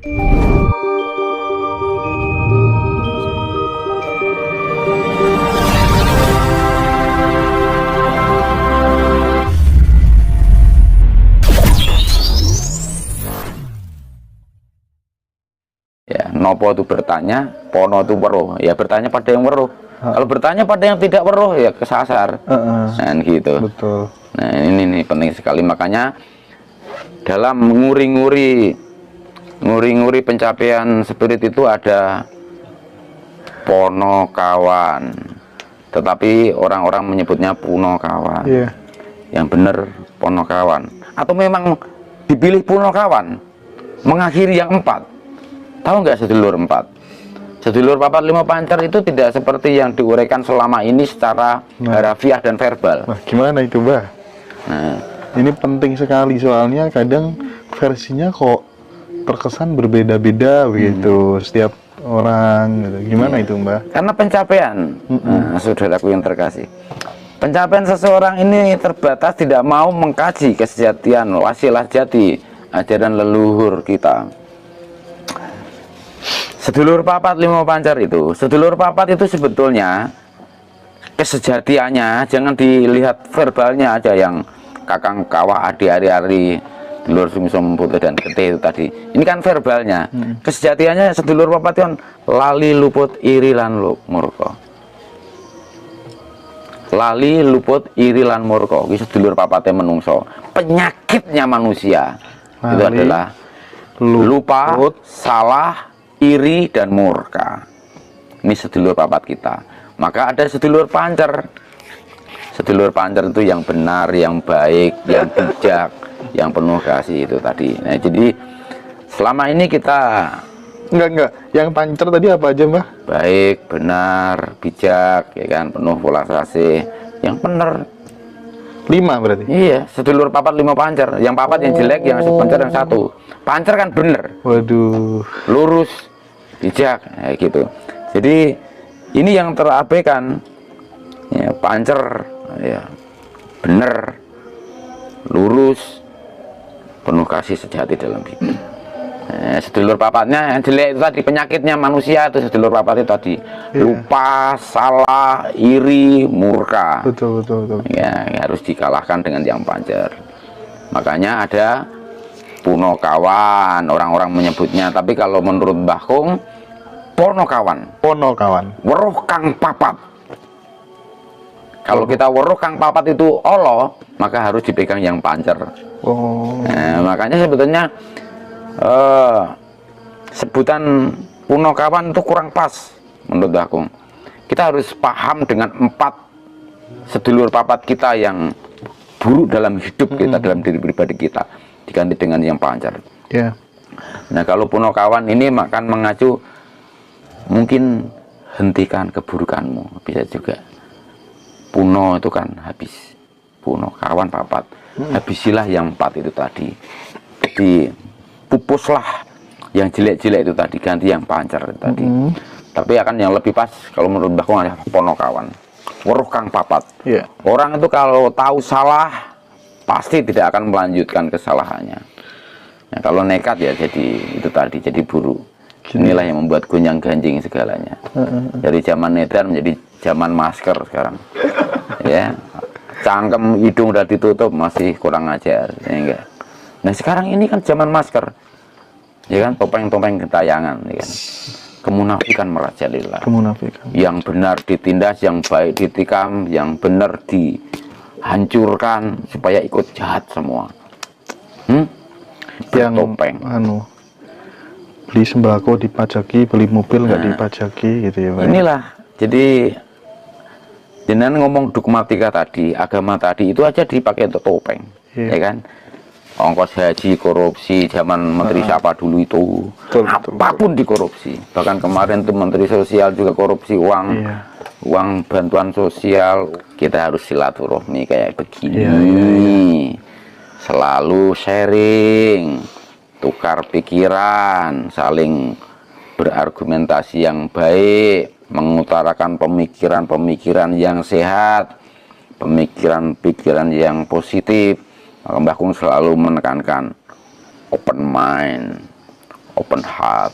Ya, nopo itu bertanya, pono itu weruh. Ya bertanya pada yang weruh. Kalau bertanya pada yang tidak weruh ya kesasar. Nah, gitu. Betul. Nah, ini penting sekali, makanya dalam nguri-nguri pencapaian spirit itu ada ponokawan, tetapi orang-orang menyebutnya punokawan. Yang benar ponokawan, atau memang dipilih punokawan mengakhiri yang 4. Tahu nggak sedulur 4? Sedulur papat 5 pancer itu tidak seperti yang diuraikan selama ini secara harafiah dan verbal. Nah, gimana itu, Mbah? Nah, ini penting sekali, soalnya kadang versinya kok terkesan berbeda-beda begitu setiap orang gitu. Gimana itu, Mbah? karena pencapaian, nah, saudaraku yang terkasih, pencapaian seseorang ini terbatas, tidak mau mengkaji kesejatian wasilah jati ajaran leluhur kita. Sedulur papat 5 pancer itu, sedulur papat itu sebetulnya kesejatiannya jangan dilihat verbalnya aja, yang kakang kawah adi ari-ari dulur sumsum putih dan getih itu tadi. Ini kan verbalnya. Kesejatiannya sedulur papat kan lali luput iri lan murka. Lali luput iri lan murka. Iki sedulur papatnya menungso. Penyakitnya manusia itu adalah lupa, salah, iri dan murka. Ini sedulur papat kita. Maka ada sedulur pancer. Sedulur pancer itu yang benar, yang baik, yang bijak, yang penuh kasih itu tadi. Nah, jadi selama ini kita enggak, yang pancer tadi apa aja, Mbah? baik, benar, bijak, ya kan, penuh welas asih, yang benar. 5 berarti? Iya, sedulur papat 5 pancer. Yang papat yang jelek, yang pancer yang 1. Pancer kan bener, Waduh. lurus, bijak, ya gitu. Jadi ini yang terabaikan, ya, pancer, ya, bener, lurus, penuh kasih sejati dalam hidup. Sedulur papatnya yang jelek itu tadi, penyakitnya manusia itu sedulur papat itu tadi, lupa, salah, iri, murka. Betul. Ya, harus dikalahkan dengan yang pancer. Makanya ada punokawan, orang-orang menyebutnya, tapi kalau menurut Mbah Kung, ponokawan, weruh kang papat. Kalau kita weruh kang papat itu Allah, maka harus dipegang yang pancer. Nah, makanya sebetulnya sebutan punokawan itu kurang pas menurut aku. Kita harus paham dengan 4 sedulur papat kita yang buruk dalam hidup kita, dalam diri pribadi kita, diganti dengan yang pancer. Nah, kalau punokawan ini akan mengacu, mungkin hentikan keburukanmu, bisa juga. Puno itu kan habis, punokawan papat, habisilah yang 4 itu tadi. Jadi pupuslah yang jelek-jelek itu tadi, ganti yang pancer itu tadi. Tapi akan yang lebih pas kalau menurut Mbah Kung adalah ponokawan, weruh kang papat. Orang itu kalau tahu salah pasti tidak akan melanjutkan kesalahannya. Nah, kalau nekat ya jadi itu tadi, jadi buruk. Inilah yang membuat gonjang ganjing segalanya. Dari zaman edan menjadi zaman masker sekarang. Ya, cangkem hidung udah ditutup masih kurang ajar, ya enggak. Nah, sekarang ini kan zaman masker, ya kan, topeng-topeng gentayangan, ya kan. Kemunafikan merajalela. Yang benar ditindas, yang baik ditikam, yang benar dihancurkan supaya ikut jahat semua. Yang topeng. Beli sembako dipajaki, beli mobil nggak dipajaki, gitu ya, Pak. Inilah, jadi jenengan ngomong dogmatika tadi, agama tadi itu aja dipakai untuk topeng, ya kan. Ongkos haji korupsi zaman menteri siapa dulu itu, apapun dikorupsi. Bahkan kemarin tuh menteri sosial juga korupsi uang, uang bantuan sosial. Kita harus silaturahmi kayak begini, selalu sharing, tukar pikiran, saling berargumentasi yang baik, mengutarakan pemikiran-pemikiran yang sehat, pemikiran-pikiran yang positif. Mbah Kung selalu menekankan open mind, open heart,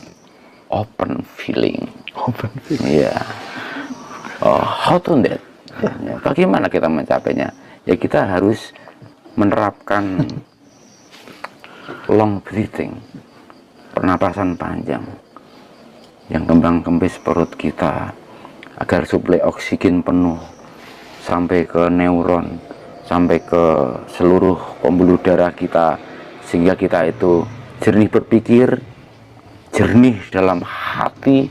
open feeling. Open. Iya. How to do that? Ya, bagaimana kita mencapainya? Ya kita harus menerapkan long breathing, pernapasan panjang yang kembang kempis perut kita agar suplai oksigen penuh sampai ke neuron, sampai ke seluruh pembuluh darah kita, sehingga kita itu jernih berpikir, jernih dalam hati,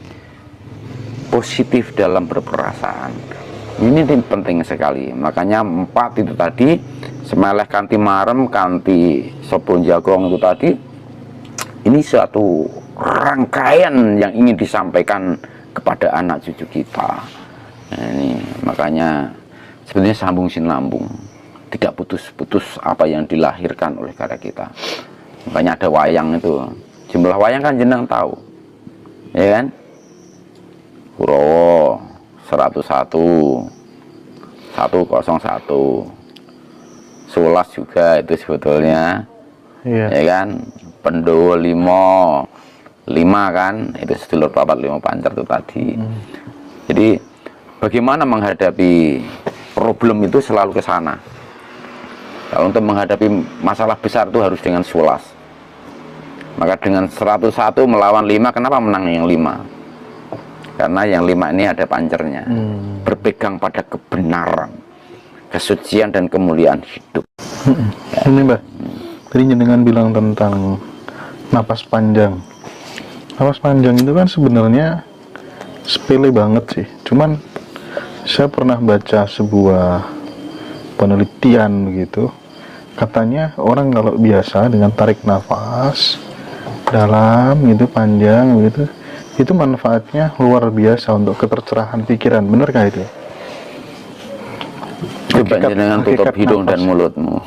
positif dalam berperasaan. Ini penting sekali. Makanya 4 itu tadi, semeleh kanti marem, kanti sopon jagong itu tadi, ini suatu rangkaian yang ingin disampaikan kepada anak cucu kita. Nah, ini makanya sebenarnya sambung sinambung, tidak putus-putus apa yang dilahirkan oleh karya kita. Makanya ada wayang itu, jumlah wayang kan jeneng tahu, ya kan? Kurawa 101, 101, 11 juga itu sebetulnya, Iya. ya kan? Pendowo 5 kan, itu sedulur papat 5 pancer itu tadi. Jadi bagaimana menghadapi problem itu selalu ke sana. Kalau untuk menghadapi masalah besar itu harus dengan 11. Maka dengan 101 melawan 5, kenapa menang yang 5? Karena yang 5 ini ada pancernya, berpegang pada kebenaran, kesucian dan kemuliaan hidup. Ini Mbak, tadi jenengan bilang tentang napas panjang. Napas panjang itu kan sebenarnya sepele banget sih. Cuman saya pernah baca sebuah penelitian begitu. Katanya orang kalau biasa dengan tarik nafas dalam gitu panjang begitu, itu manfaatnya luar biasa untuk ketercerahan pikiran. Benerkah itu? Coba jangan tutup hakikat hidung nafas. dan mulutmu.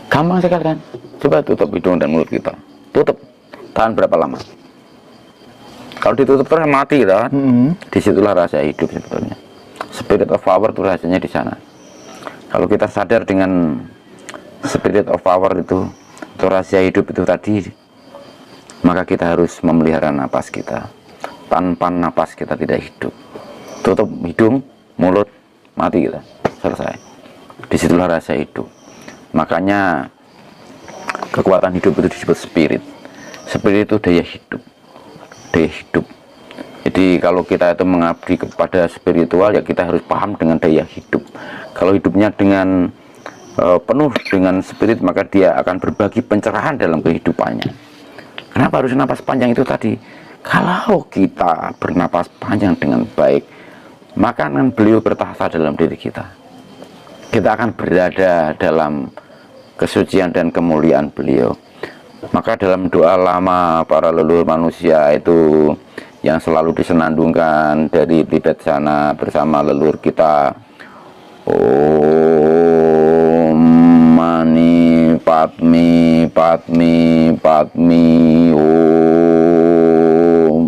Gampang sekali kan? Coba tutup hidung dan mulut kita. Tutup. Tahan berapa lama? Kalau ditutup terus mati kan? Disitulah rahasia hidup sebetulnya. Spirit of power itu rahasianya di sana. Kalau kita sadar dengan spirit of power itu rahasia hidup itu tadi, maka kita harus memelihara napas kita. Tanpa napas kita tidak hidup. Tutup hidung, mulut, mati kita. Selesai. Disitulah rahasia hidup. Makanya kekuatan hidup itu disebut spirit. Spirit itu daya hidup. Daya hidup. Jadi kalau kita itu mengabdi kepada spiritual, ya kita harus paham dengan daya hidup. Kalau hidupnya dengan penuh dengan spirit, maka dia akan berbagi pencerahan dalam kehidupannya. Kenapa harus napas panjang itu tadi? Kalau kita bernapas panjang dengan baik, maka akan beliau bertahta dalam diri kita. Kita akan berada dalam kesucian dan kemuliaan beliau. Maka dalam doa lama para leluhur manusia itu yang selalu disenandungkan dari Tibet sana bersama leluhur kita, Om Mani Padmi Padmi Padmi Om,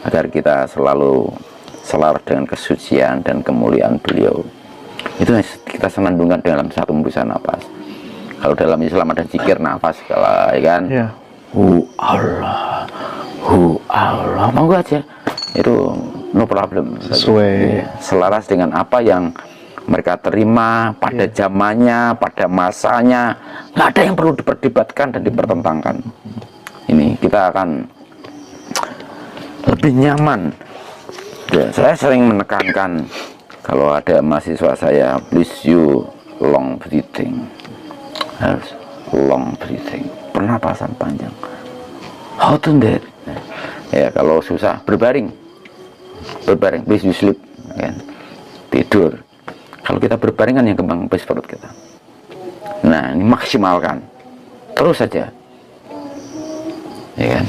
agar kita selalu selaras dengan kesucian dan kemuliaan beliau. Itu kita senandungkan dalam satu hembusan nafas. Kalau dalam Islam ada zikir nafas, kalau ya kan, Iya. Allah, monggo aja, itu no problem. Sesuai. Selaras dengan apa yang mereka terima pada zamannya, pada masanya, nggak ada yang perlu diperdebatkan dan dipertentangkan. Ini kita akan lebih nyaman. Ya, saya sering menekankan kalau ada mahasiswa saya, please you long breathing. Harus long breathing, pernapasan panjang. How to do that? Ya, kalau susah berbaring, please you sleep, kan? Tidur. Kalau kita berbaring kan yang kembang kempis perut kita. Nah, ini maksimalkan, terus saja, ya kan?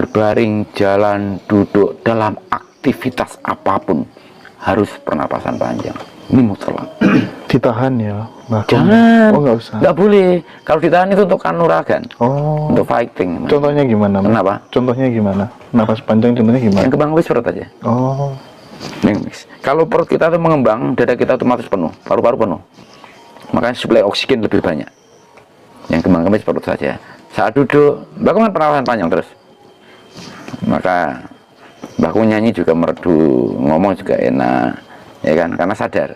Berbaring, jalan, duduk, dalam aktivitas apapun harus pernapasan panjang. Ini mutlak. Ditahan ya. Jangan. Oh, nggak usah. Nggak boleh. Kalau ditahan itu untuk kanuragan. Oh. Untuk fighting. Contohnya gimana? Mas? Kenapa? Contohnya gimana? Napas panjang contohnya gimana? Yang kembang kempis perut aja. Oh. Kalau perut kita itu mengembang, dada kita otomatis penuh, paru-paru penuh. Makanya suplai oksigen lebih banyak. Yang kembang kempis perut saja. Saat duduk, Mbakku kan pernapasan panjang terus. Maka Mbakku nyanyi juga merdu, ngomong juga enak, ya kan? Karena sadar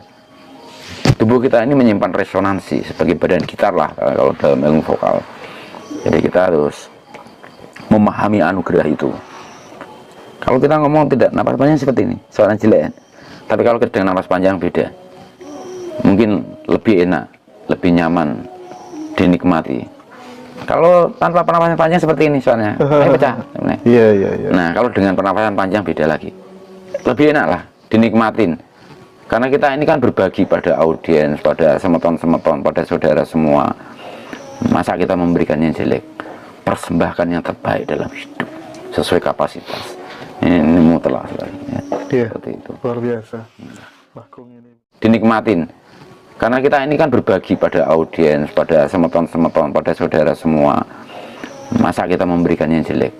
tubuh kita ini menyimpan resonansi sebagai badan gitar lah kalau dalam ilmu vokal. Jadi kita harus memahami anugerah itu. Kalau kita ngomong tidak napas panjang seperti ini, suara jelek. Tapi kalau kita dengan napas panjang beda. Mungkin lebih enak, lebih nyaman, dinikmati. Kalau tanpa pernapasan panjang seperti ini soalnya, pecah. Iya, iya, iya. Nah, kalau dengan pernapasan panjang beda lagi. Lebih enak lah, dinikmatin. Karena kita ini kan berbagi pada audiens, pada semeton-semeton, pada saudara semua. Masa kita memberikan yang jelek? Persembahkan yang terbaik dalam hidup sesuai kapasitas. Ini mutlak sekali. Ya. Iya, Seperti itu. luar biasa. Bakung ini. Dinikmatin. Karena kita ini kan berbagi pada audiens, pada semeton-semeton, pada saudara semua. Masa kita memberikan yang jelek?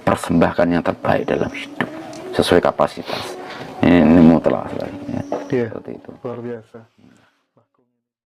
Persembahkan yang terbaik dalam hidup sesuai kapasitas. Ini mutlak sekali. Ya. Iya, Seperti itu. luar biasa.